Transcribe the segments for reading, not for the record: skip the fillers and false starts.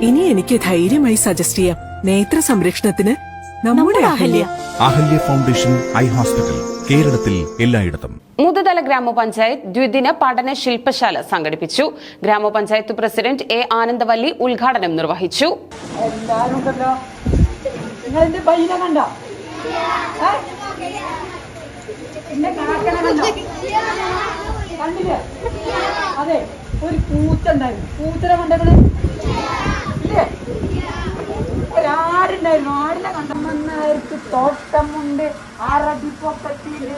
ഇനി എനിക്ക് ധൈര്യമായി സജസ്റ്റ് ചെയ്യാം. നേത്ര സംരക്ഷണത്തിന് നമ്മുടെ Ahalya. Ahalya foundation eye hospital, കേരളത്തിൽ എല്ലായിടത്തും. മുതുതല ഗ്രാമപഞ്ചായത്ത് ദ്വിദിന പഠന ശില്പശാല സംഘടിപ്പിച്ചു. ഗ്രാമപഞ്ചായത്ത് പ്രസിഡന്റ് എ ആനന്ദവല്ലി ഉദ്ഘാടനം നിർവഹിച്ചു. അതെ, ഒരു പൂത്തുണ്ടായിരുന്നു. പൂത്തിനെ കണ്ടത് ഒരാടുണ്ടായിരുന്നു. ആടിനെ കണ്ടമന്നാർക്ക് തോട്ടമുണ്ട് ആറടിപ്പൊക്കത്തില്.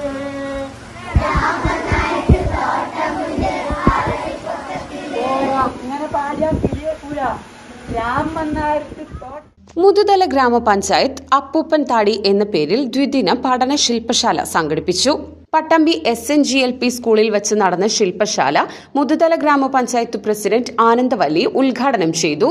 അങ്ങനെ പാടിയാൽ തിരിയക്കൂല. രാമന്നാർക്ക് തോട്ടം. മുതുതല ഗ്രാമപഞ്ചായത്ത് അപ്പൂപ്പൻ താടി എന്ന പേരിൽ ദ്വിദിന പഠന ശില്പശാല സംഘടിപ്പിച്ചു. പട്ടമ്പി SNGLP സ്കൂളിൽ വെച്ച് നടന്ന ശില്പശാല മുതുതല ഗ്രാമപഞ്ചായത്ത് പ്രസിഡന്റ് ആനന്ദവല്ലി ഉദ്ഘാടനം ചെയ്തു.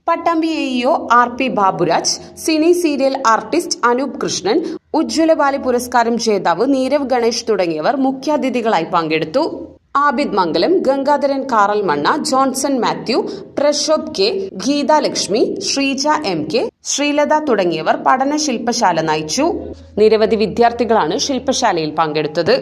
Pattambi AEO RP Baburaj, cine serial artist Anoop Krishnan, ഉജ്ജ്വലബാലി പുരസ്കാരം ജേതാവ് നീരവ് ഗണേഷ് തുടങ്ങിയവർ മുഖ്യാതിഥികളായി പങ്കെടുത്തു. ആബിദ് മംഗലം, ഗംഗാധരൻ കാറൽമണ്ണ, ജോൺസൺ മാത്യു, പ്രശോഭ് K, ഗീത ലക്ഷ്മി, ശ്രീജ MK, ശ്രീലത തുടങ്ങിയവർ പഠന ശില്പശാല നയിച്ചു. നിരവധി വിദ്യാർത്ഥികളാണ് ശില്പശാലയിൽ പങ്കെടുത്തത്.